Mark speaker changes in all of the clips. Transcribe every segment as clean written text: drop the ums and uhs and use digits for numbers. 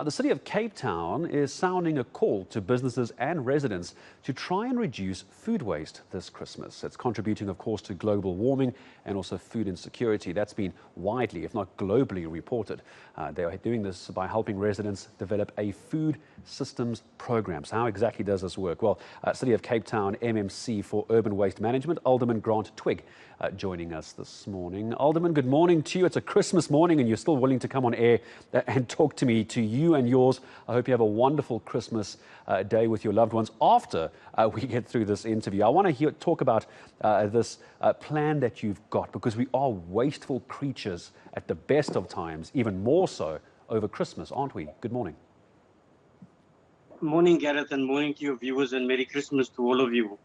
Speaker 1: The City of Cape Town is sounding a call to businesses and residents to try and reduce food waste this Christmas. It's contributing, of course, to global warming and also food insecurity. That's been widely, if not globally, reported. They are doing this by helping residents develop a food systems program. So how exactly does this work? Well, City of Cape Town MMC for Urban Waste Management, Alderman Grant Twigg, joining us this morning. Alderman, good morning to you. It's a Christmas morning and you're still willing to come on air and talk to me, to you and yours. I hope you have a wonderful Christmas day with your loved ones after we get through this interview. I want to talk about this plan that you've got, because we are wasteful creatures at the best of times, even more so over Christmas, aren't we? Good morning.
Speaker 2: Morning, Gareth, and morning to your viewers, and Merry Christmas to all of you.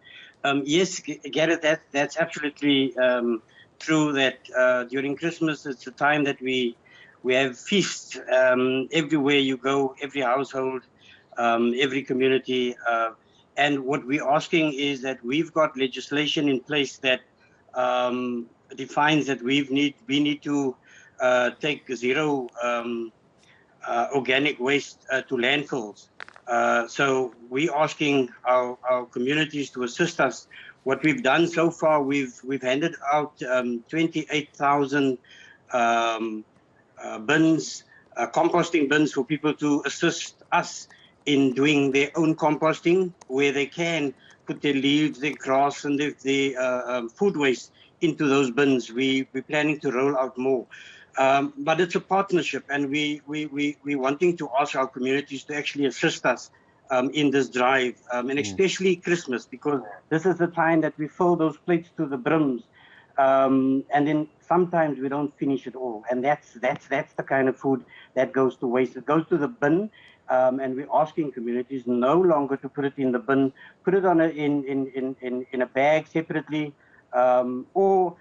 Speaker 2: Yes, Gareth, that's absolutely true, that during Christmas it's a time that we have feasts everywhere you go, every household, every community. And what we're asking is that we've got legislation in place that defines that we need to take zero organic waste to landfills. So we're asking our communities to assist us. What we've done so far, we've handed out 28,000 bins, composting bins, for people to assist us in doing their own composting, where they can put their leaves, their grass, and their food waste into those bins. We're planning to roll out more. But it's a partnership, and we're wanting to ask our communities to actually assist us in this drive, and especially Christmas, because this is the time that we fill those plates to the brims, and then sometimes we don't finish it all, and that's the kind of food that goes to waste. It goes to the bin, and we're asking communities no longer to put it in the bin, put it on in a bag separately, or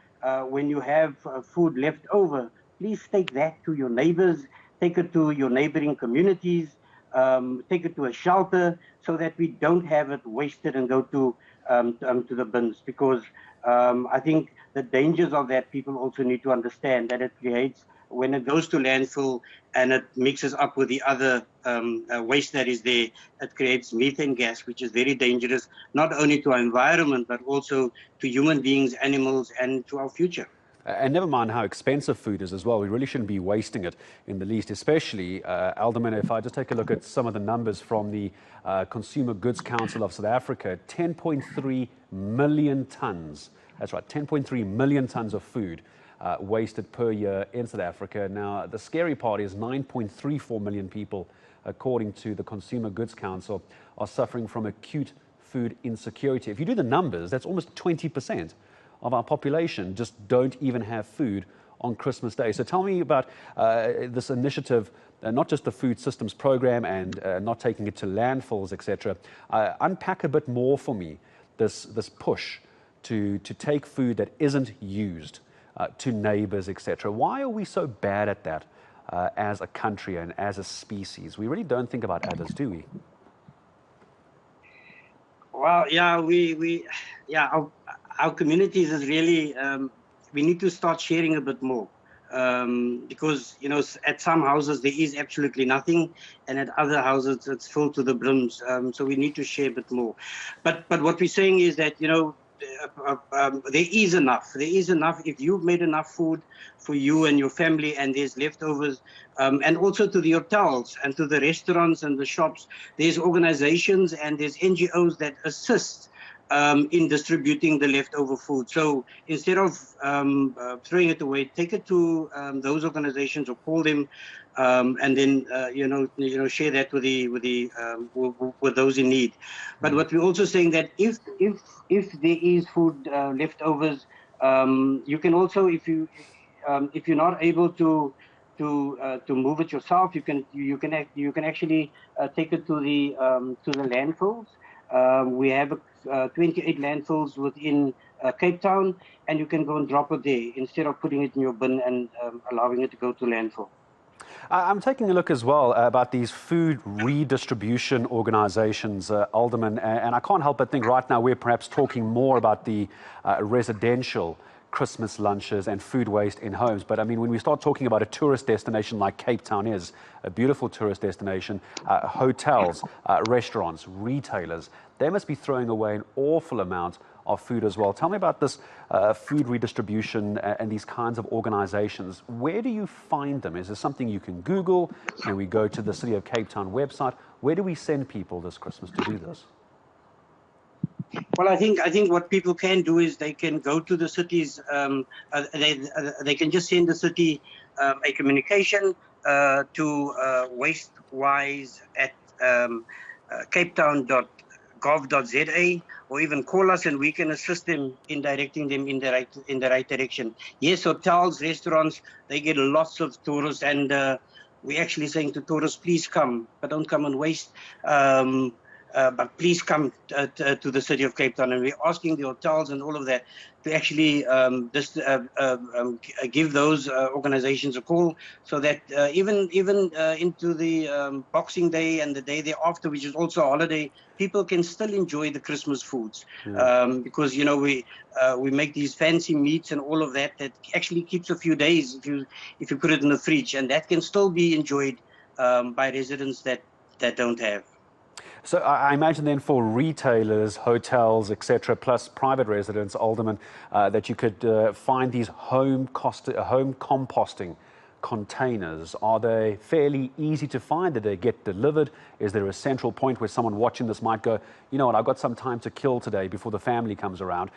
Speaker 2: when you have food left over, please take that to your neighbors, take it to your neighboring communities, take it to a shelter, so that we don't have it wasted and go to the bins. Because I think the dangers of that, people also need to understand that it creates, when it goes to landfill and it mixes up with the other waste that is there, it creates methane gas, which is very dangerous, not only to our environment, but also to human beings, animals, and to our future.
Speaker 1: And never mind how expensive food is as well. We really shouldn't be wasting it in the least, especially, Alderman, if I just take a look at some of the numbers from the Consumer Goods Council of South Africa, 10.3 million tonnes, that's right, 10.3 million tonnes of food wasted per year in South Africa. Now, the scary part is 9.34 million people, according to the Consumer Goods Council, are suffering from acute food insecurity. If you do the numbers, that's almost 20% of our population just don't even have food on Christmas Day. So tell me about this initiative, not just the food systems program and not taking it to landfills, etc. Unpack a bit more for me this push to take food that isn't used to neighbors, etc. Why are we so bad at that as a country and as a species? We really don't think about others, do we?
Speaker 2: Well, yeah, our communities is really, we need to start sharing a bit more, because, you know, at some houses there is absolutely nothing, and at other houses it's full to the brims. So we need to share a bit more. But what we're saying is that, you know, there is enough. There is enough. If you've made enough food for you and your family, and there's leftovers, and also to the hotels and to the restaurants and the shops, there's organizations and there's NGOs that assist in distributing the leftover food. So instead of throwing it away, take it to those organizations or call them, and then share that with those in need. But what we're also saying, that if there is food leftovers, you can also, if you're not able to move it yourself, you can actually take it to the landfills. We have 28 landfills within Cape Town, and you can go and drop it there instead of putting it in your bin and allowing it to go to landfill.
Speaker 1: I'm taking a look as well about these food redistribution organizations, Alderman, and I can't help but think right now we're perhaps talking more about the residential Christmas lunches and food waste in homes. But I mean, when we start talking about a tourist destination like Cape Town is, a beautiful tourist destination, hotels, restaurants, retailers, they must be throwing away an awful amount of food as well. Tell me about this food redistribution and these kinds of organizations. Where do you find them? Is there something you can Google? Can we go to the City of Cape Town website? Where do we send people this Christmas to do this?
Speaker 2: Well, I think what people can do is they can go to the cities. They can just send the city a communication to wastewise@capetown.gov.za, or even call us and we can assist them in directing them in the right direction. Yes, hotels, restaurants, they get lots of tourists, and we're actually saying to tourists, please come, but don't come and waste. But please come to the City of Cape Town, and we're asking the hotels and all of that to actually give those organizations a call, so that even into the Boxing Day and the day thereafter, which is also a holiday, people can still enjoy the Christmas foods. Because we make these fancy meats and all of that actually keeps a few days if you put it in the fridge, and that can still be enjoyed by residents that don't have.
Speaker 1: So I imagine then for retailers, hotels, etc., plus private residents, Alderman, that you could find these home composting containers. Are they fairly easy to find? Do they get delivered? Is there a central point where someone watching this might go, you know what, I've got some time to kill today before the family comes around?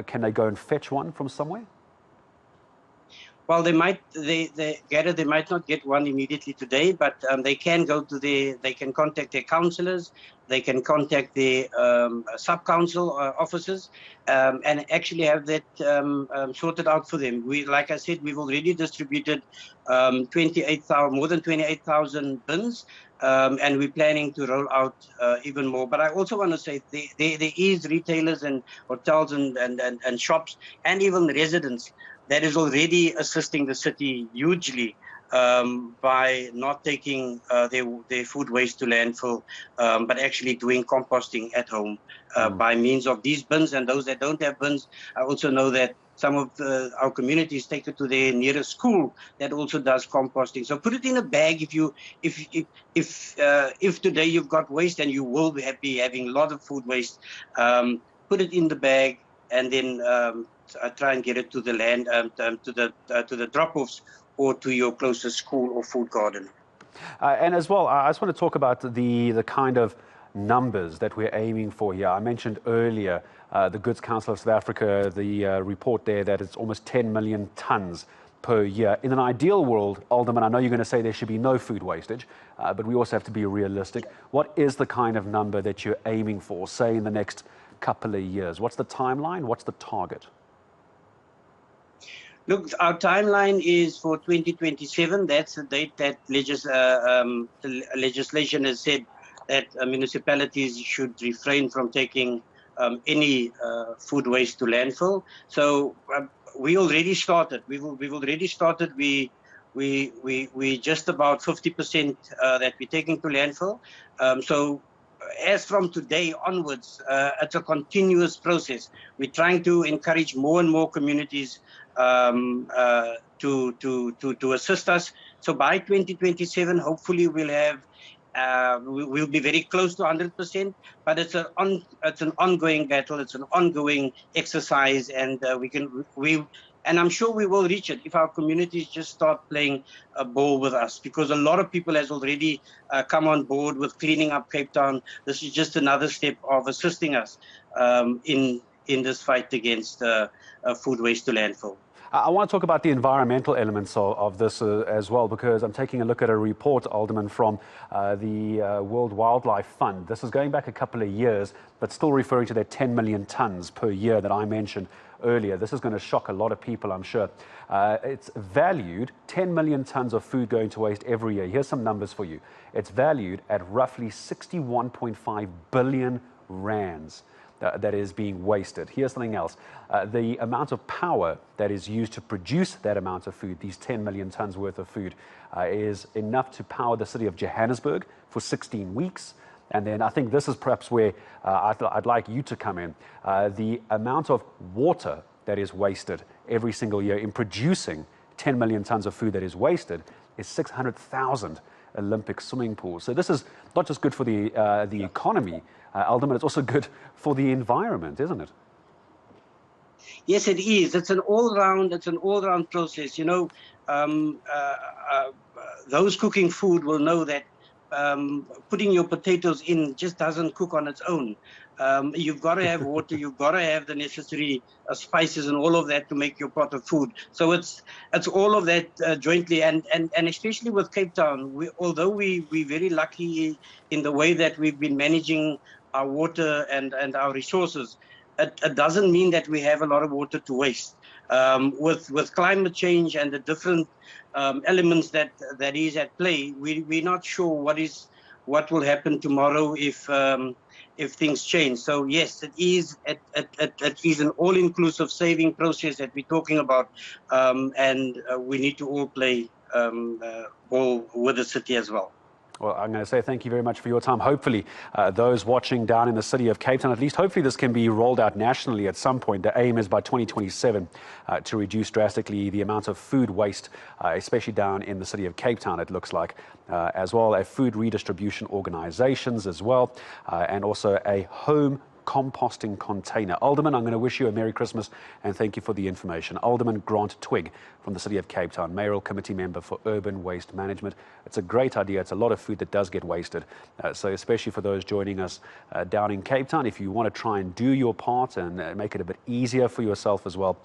Speaker 1: Can they go and fetch one from somewhere?
Speaker 2: Well, they might not get one immediately today, but they can they can contact their councillors, they can contact the sub-council officers, and actually have that sorted out for them. Like I said, we've already distributed more than 28,000 bins, and we're planning to roll out even more. But I also want to say there is retailers and hotels and shops and even residents that is already assisting the city hugely by not taking their food waste to landfill, but actually doing composting at home by means of these bins. And those that don't have bins, I also know that some of our communities take it to their nearest school that also does composting. So put it in a bag if today you've got waste, and you will be having a lot of food waste. Put it in the bag, and then try and get it to the to the drop-offs, or to your closest school or food garden.
Speaker 1: And as well, I just want to talk about the kind of numbers that we're aiming for here. I mentioned earlier the Goods Council of South Africa, the report there that it's almost 10 million tons per year. In an ideal world, Alderman, I know you're going to say there should be no food wastage, but we also have to be realistic. What is the kind of number that you're aiming for, say, in the next couple of years? What's the timeline? What's the target?
Speaker 2: Look, our timeline is for 2027. That's the date that the legislation has said that municipalities should refrain from taking any food waste to landfill. So we already started. We've already started. We just about 50% that we're taking to landfill. So as from today onwards, it's a continuous process. We're trying to encourage more and more communities to assist us. So by 2027, hopefully we'll have we'll be very close to 100%. But it's an ongoing battle. It's an ongoing exercise, and and I'm sure we will reach it if our communities just start playing ball with us, because a lot of people has already come on board with cleaning up Cape Town. This is just another step of assisting us in this fight against food waste to landfill.
Speaker 1: I want to talk about the environmental elements of this as well, because I'm taking a look at a report, Alderman, from the World Wildlife Fund. This is going back a couple of years, but still referring to that 10 million tons per year that I mentioned earlier. This is going to shock a lot of people, I'm sure. It's valued, 10 million tons of food going to waste every year. Here's some numbers for you. It's valued at roughly 61.5 billion rands. That is being wasted. Here's something else. The amount of power that is used to produce that amount of food, these 10 million tons worth of food, is enough to power the city of Johannesburg for 16 weeks. And then I think this is perhaps where I'd like you to come in. The amount of water that is wasted every single year in producing 10 million tons of food that is wasted is 600,000 Olympic swimming pools. So this is not just good for the economy, Alderman, it's also good for the environment, isn't it?
Speaker 2: Yes, it is. It's an all-round process. You know, those cooking food will know that putting your potatoes in just doesn't cook on its own. You've got to have water, you've got to have the necessary spices and all of that to make your pot of food. So it's all of that jointly, and especially with Cape Town, although we're very lucky in the way that we've been managing our water and our resources, it doesn't mean that we have a lot of water to waste. With climate change and the different elements that is at play, we're not sure what will happen tomorrow if things change. So yes, it is an all-inclusive saving process that we're talking about, and we need to all play ball with the city as well.
Speaker 1: Well, I'm going to say thank you very much for your time. Hopefully, those watching down in the city of Cape Town, at least hopefully this can be rolled out nationally at some point. The aim is by 2027 to reduce drastically the amount of food waste, especially down in the city of Cape Town, it looks like, as well as food redistribution organizations as well, and also a home composting container. Alderman, I'm going to wish you a Merry Christmas and thank you for the information. Alderman Grant Twigg from the City of Cape Town, Mayoral Committee Member for Urban Waste Management. It's a great idea. It's a lot of food that does get wasted. So especially for those joining us down in Cape Town, if you want to try and do your part and make it a bit easier for yourself as well,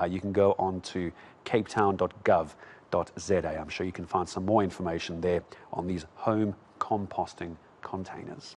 Speaker 1: you can go on to capetown.gov.za. I'm sure you can find some more information there on these home composting containers.